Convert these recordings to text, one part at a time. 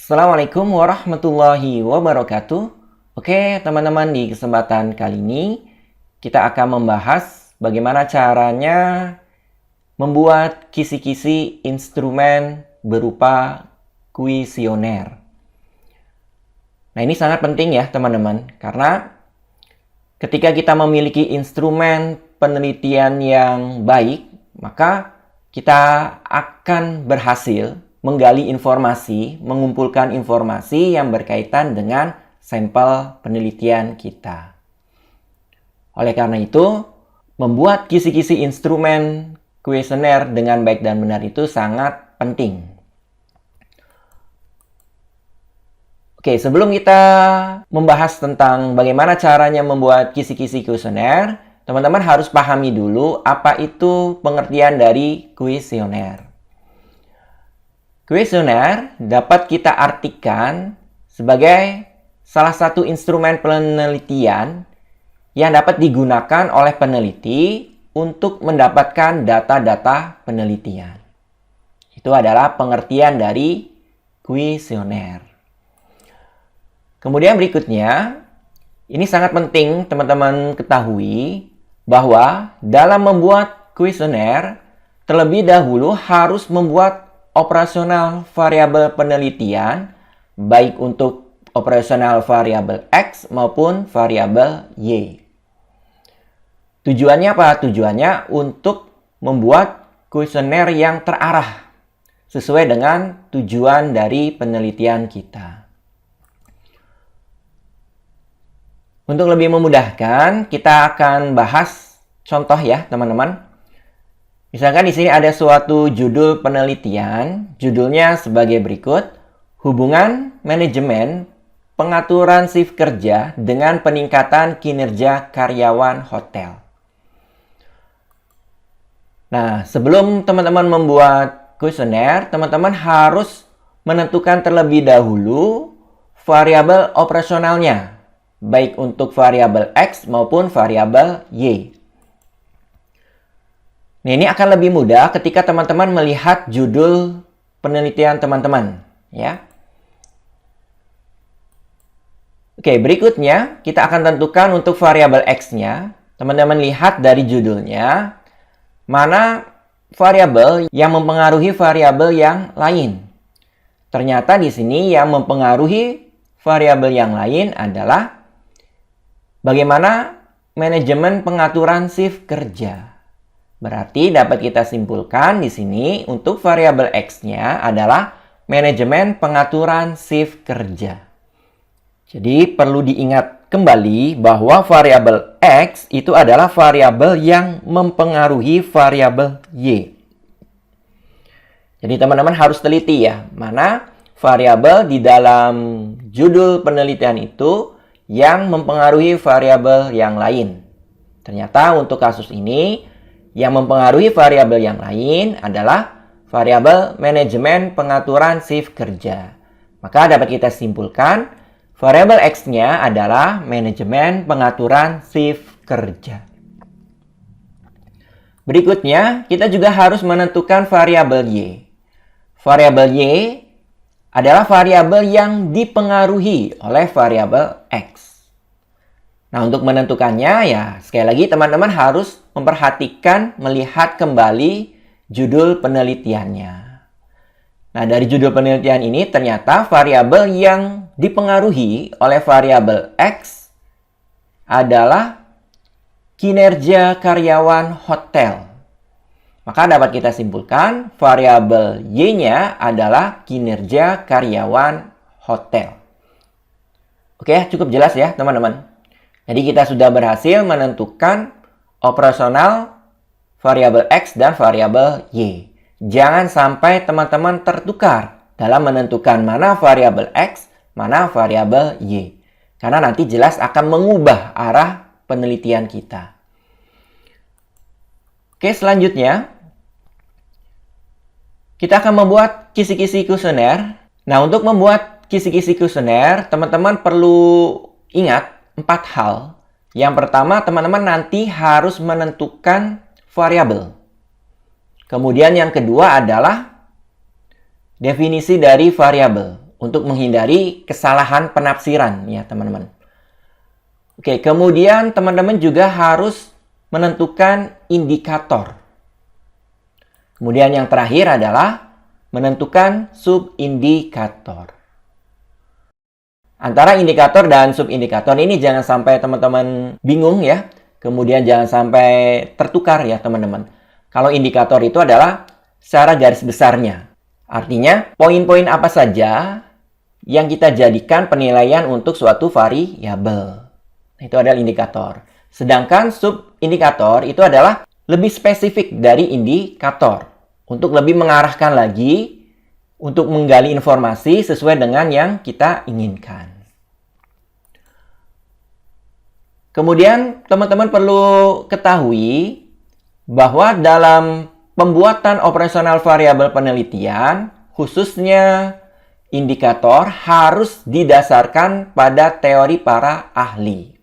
Assalamualaikum warahmatullahi wabarakatuh. Oke, teman-teman, di kesempatan kali ini kita akan membahas bagaimana caranya membuat kisi-kisi instrumen berupa kuesioner. Nah, ini sangat penting ya, teman-teman, karena ketika kita memiliki instrumen penelitian yang baik, maka kita akan berhasil menggali informasi, mengumpulkan informasi yang berkaitan dengan sampel penelitian kita. Oleh karena itu, membuat kisi-kisi instrumen kuesioner dengan baik dan benar itu sangat penting. Oke, sebelum kita membahas tentang bagaimana caranya membuat kisi-kisi kuesioner, teman-teman harus pahami dulu apa itu pengertian dari kuesioner. Kuesioner dapat kita artikan sebagai salah satu instrumen penelitian yang dapat digunakan oleh peneliti untuk mendapatkan data-data penelitian. Itu adalah pengertian dari kuesioner. Kemudian berikutnya, ini sangat penting teman-teman ketahui bahwa dalam membuat kuesioner, terlebih dahulu harus membuat operasional variabel penelitian, baik untuk operasional variabel X maupun variabel Y. Tujuannya apa? Tujuannya untuk membuat kuesioner yang terarah, sesuai dengan tujuan dari penelitian kita. Untuk lebih memudahkan, kita akan bahas contoh ya, teman-teman. Misalkan di sini ada suatu judul penelitian, judulnya sebagai berikut, hubungan manajemen pengaturan shift kerja dengan peningkatan kinerja karyawan hotel. Nah, sebelum teman-teman membuat kuesioner, teman-teman harus menentukan terlebih dahulu variabel operasionalnya, baik untuk variabel X maupun variabel Y. Nah, ini akan lebih mudah ketika teman-teman melihat judul penelitian teman-teman, ya. Oke, berikutnya kita akan tentukan untuk variabel X-nya. Teman-teman lihat dari judulnya, mana variabel yang mempengaruhi variabel yang lain. Ternyata di sini yang mempengaruhi variabel yang lain adalah bagaimana manajemen pengaturan shift kerja. Berarti dapat kita simpulkan di sini untuk variabel X-nya adalah manajemen pengaturan shift kerja. Jadi perlu diingat kembali bahwa variabel X itu adalah variabel yang mempengaruhi variabel Y. Jadi teman-teman harus teliti ya, mana variabel di dalam judul penelitian itu yang mempengaruhi variabel yang lain. Ternyata untuk kasus ini, yang mempengaruhi variabel yang lain adalah variabel manajemen pengaturan shift kerja. Maka dapat kita simpulkan, variabel X-nya adalah manajemen pengaturan shift kerja. Berikutnya, kita juga harus menentukan variabel Y. Variabel Y adalah variabel yang dipengaruhi oleh variabel X. Nah, untuk menentukannya ya sekali lagi teman-teman harus memperhatikan, melihat kembali judul penelitiannya. Nah, dari judul penelitian ini ternyata variabel yang dipengaruhi oleh variabel X adalah kinerja karyawan hotel. Maka dapat kita simpulkan variabel Y-nya adalah kinerja karyawan hotel. Oke, cukup jelas ya teman-teman. Jadi kita sudah berhasil menentukan operasional variabel X dan variabel Y. Jangan sampai teman-teman tertukar dalam menentukan mana variabel X, mana variabel Y. Karena nanti jelas akan mengubah arah penelitian kita. Oke, selanjutnya kita akan membuat kisi-kisi kuesioner. Nah, untuk membuat kisi-kisi kuesioner, teman-teman perlu ingat 4 hal. Yang pertama, teman-teman nanti harus menentukan variabel. Kemudian yang kedua adalah definisi dari variabel. untuk menghindari kesalahan penafsiran ya teman-teman. Oke, kemudian teman-teman juga harus menentukan indikator. Kemudian yang terakhir adalah menentukan subindikator. Antara indikator dan subindikator ini jangan sampai teman-teman bingung ya. Kemudian jangan sampai tertukar ya teman-teman. Kalau indikator itu adalah secara garis besarnya. Artinya poin-poin apa saja yang kita jadikan penilaian untuk suatu variabel. Itu adalah indikator. Sedangkan subindikator itu adalah lebih spesifik dari indikator. Untuk lebih mengarahkan lagi untuk menggali informasi sesuai dengan yang kita inginkan. Kemudian teman-teman perlu ketahui bahwa dalam pembuatan operasional variabel penelitian, khususnya indikator harus didasarkan pada teori para ahli.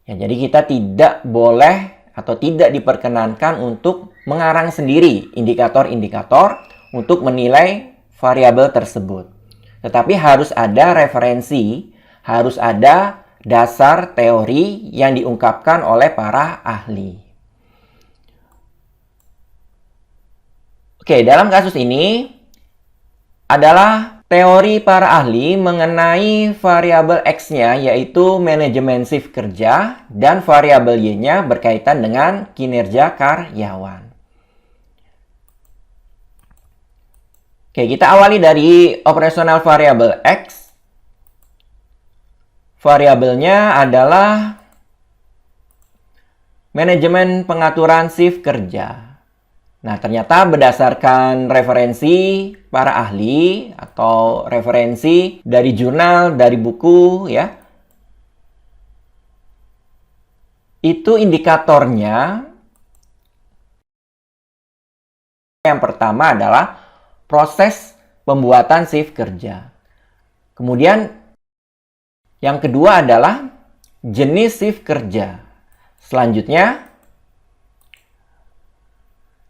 Ya, jadi kita tidak boleh atau tidak diperkenankan untuk mengarang sendiri indikator-indikator untuk menilai variabel tersebut. Tetapi harus ada referensi, harus ada dasar teori yang diungkapkan oleh para ahli. Oke, dalam kasus ini adalah teori para ahli mengenai variabel X-nya yaitu manajemen shift kerja dan variabel Y-nya berkaitan dengan kinerja karyawan. Oke, kita awali dari operasional variabel X. Variabelnya adalah manajemen pengaturan shift kerja. Nah, ternyata berdasarkan referensi para ahli atau referensi dari jurnal, dari buku ya. Itu indikatornya yang pertama adalah proses pembuatan shift kerja. Kemudian yang kedua adalah jenis shift kerja. Selanjutnya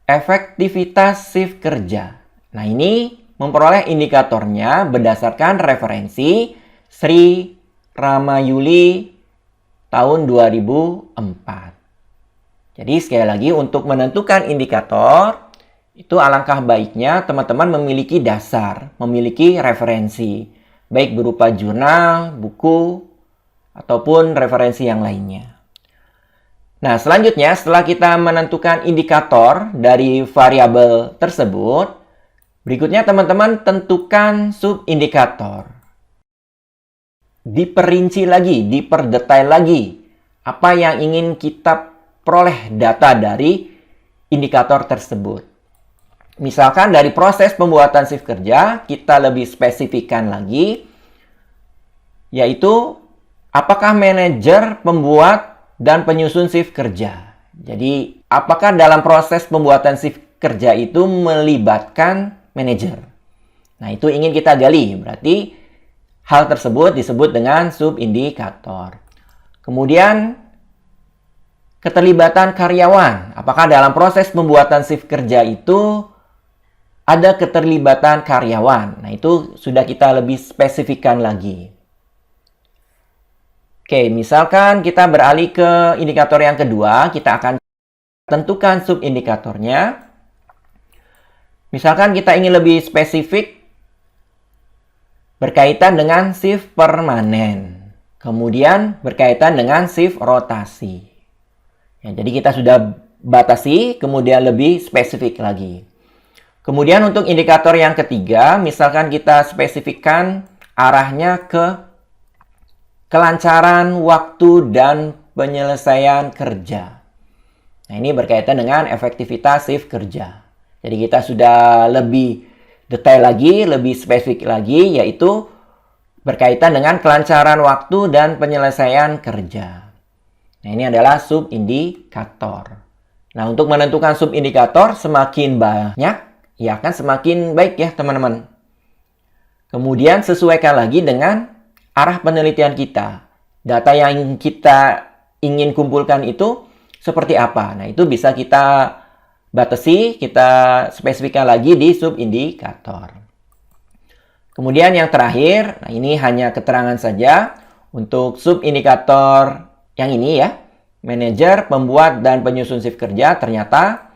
efektivitas shift kerja. Nah, ini memperoleh indikatornya berdasarkan referensi Sri Ramayuli tahun 2004. Jadi sekali lagi untuk menentukan indikator itu alangkah baiknya teman-teman memiliki dasar, memiliki referensi, baik berupa jurnal, buku, ataupun referensi yang lainnya. Nah, selanjutnya setelah kita menentukan indikator dari variabel tersebut, berikutnya teman-teman tentukan subindikator. Diperinci lagi, diperdetail lagi apa yang ingin kita peroleh data dari indikator tersebut. Misalkan dari proses pembuatan shift kerja, kita lebih spesifikkan lagi, yaitu apakah manajer pembuat dan penyusun shift kerja. Jadi, apakah dalam proses pembuatan shift kerja itu melibatkan manajer? Nah, itu ingin kita gali. Berarti, hal tersebut disebut dengan subindikator. Kemudian, keterlibatan karyawan. Apakah dalam proses pembuatan shift kerja itu ada keterlibatan karyawan? Nah, itu sudah kita lebih spesifikkan lagi. Oke, misalkan kita beralih ke indikator yang kedua, kita akan tentukan subindikatornya. Misalkan kita ingin lebih spesifik berkaitan dengan shift permanen. Kemudian berkaitan dengan shift rotasi. Ya, jadi kita sudah batasi, kemudian lebih spesifik lagi. Kemudian untuk indikator yang ketiga, misalkan kita spesifikkan arahnya ke kelancaran waktu dan penyelesaian kerja. Nah, ini berkaitan dengan efektivitas shift kerja. Jadi kita sudah lebih detail lagi, lebih spesifik lagi, yaitu berkaitan dengan kelancaran waktu dan penyelesaian kerja. Nah, ini adalah subindikator. Nah, untuk menentukan subindikator semakin banyak, ya akan semakin baik ya teman-teman. Kemudian sesuaikan lagi dengan arah penelitian kita. Data yang kita ingin kumpulkan itu seperti apa? Nah, itu bisa kita batasi, kita spesifikkan lagi di subindikator. Kemudian yang terakhir, nah ini hanya keterangan saja untuk subindikator yang ini ya. Manajer, pembuat, dan penyusun shift kerja. Ternyata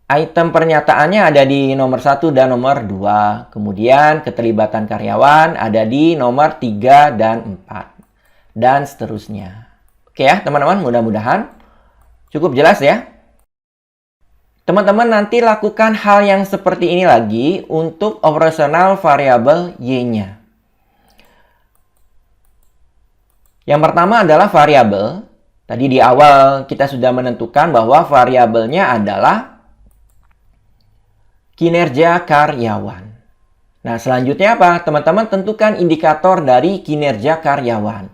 item pernyataannya ada di nomor 1 dan nomor 2. Kemudian keterlibatan karyawan ada di nomor 3 dan 4. Dan seterusnya. Oke ya teman-teman, mudah-mudahan cukup jelas ya. Teman-teman nanti lakukan hal yang seperti ini lagi untuk operasional variabel Y-nya. Yang pertama adalah variabel. Tadi di awal kita sudah menentukan bahwa variabelnya adalah kinerja karyawan. Nah, selanjutnya apa? Teman-teman tentukan indikator dari kinerja karyawan.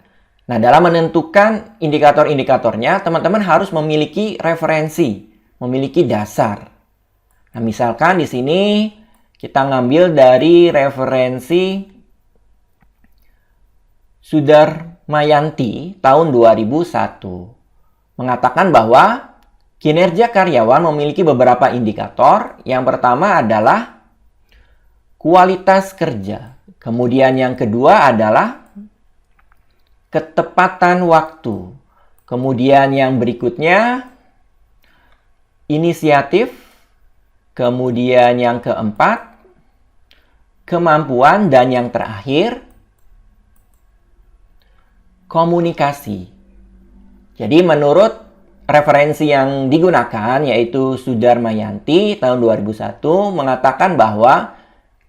Nah, dalam menentukan indikator-indikatornya, teman-teman harus memiliki referensi, memiliki dasar. Nah, misalkan di sini kita ngambil dari referensi Sudarmayanti tahun 2001. Mengatakan bahwa kinerja karyawan memiliki beberapa indikator. Yang pertama adalah kualitas kerja. Kemudian yang kedua adalah ketepatan waktu. Kemudian yang berikutnya inisiatif. Kemudian yang keempat kemampuan, dan yang terakhir komunikasi. Jadi menurut referensi yang digunakan yaitu Sudarmayanti tahun 2001 mengatakan bahwa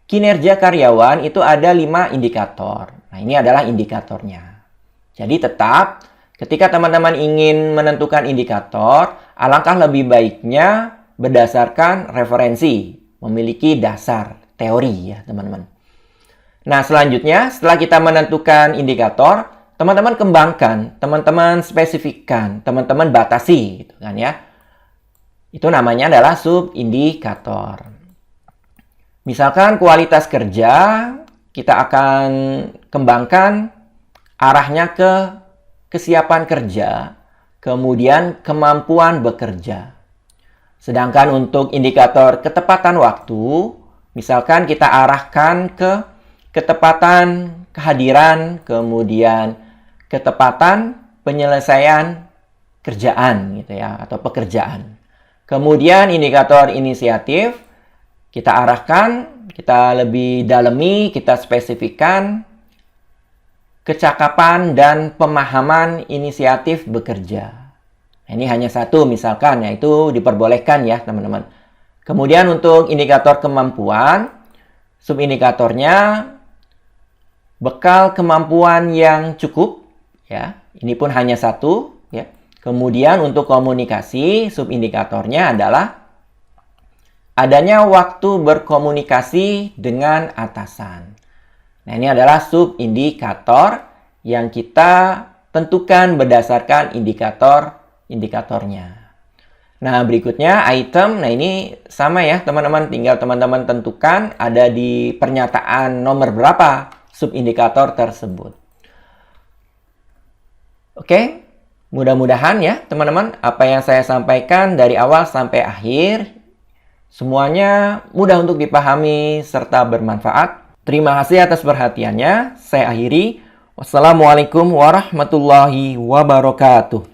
kinerja karyawan itu ada 5 indikator. Nah, ini adalah indikatornya. Jadi tetap ketika teman-teman ingin menentukan indikator, alangkah lebih baiknya berdasarkan referensi, memiliki dasar teori ya teman-teman. Nah, selanjutnya setelah kita menentukan indikator, teman-teman kembangkan, teman-teman spesifikkan, teman-teman batasi gitu kan ya. Itu namanya adalah subindikator. Misalkan kualitas kerja, kita akan kembangkan arahnya ke kesiapan kerja, kemudian kemampuan bekerja. Sedangkan untuk indikator ketepatan waktu, misalkan kita arahkan ke ketepatan kehadiran, kemudian ketepatan penyelesaian kerjaan gitu ya, atau pekerjaan. Kemudian indikator inisiatif kita arahkan, kita lebih dalami, kita spesifikkan kecakapan dan pemahaman inisiatif bekerja. Nah, ini hanya satu misalkan, yaitu diperbolehkan ya teman-teman. Kemudian untuk indikator kemampuan, subindikatornya bekal kemampuan yang cukup ya. Ini pun hanya satu ya. Kemudian untuk komunikasi, subindikatornya adalah adanya waktu berkomunikasi dengan atasan. Nah, ini adalah subindikator yang kita tentukan berdasarkan indikatornya. Nah, berikutnya item. Nah, ini sama ya, teman-teman. Tinggal teman-teman tentukan ada di pernyataan nomor berapa subindikator tersebut. Oke, mudah-mudahan ya, teman-teman, apa yang saya sampaikan dari awal sampai akhir semuanya mudah untuk dipahami serta bermanfaat. Terima kasih atas perhatiannya. Saya akhiri. Wassalamualaikum warahmatullahi wabarakatuh.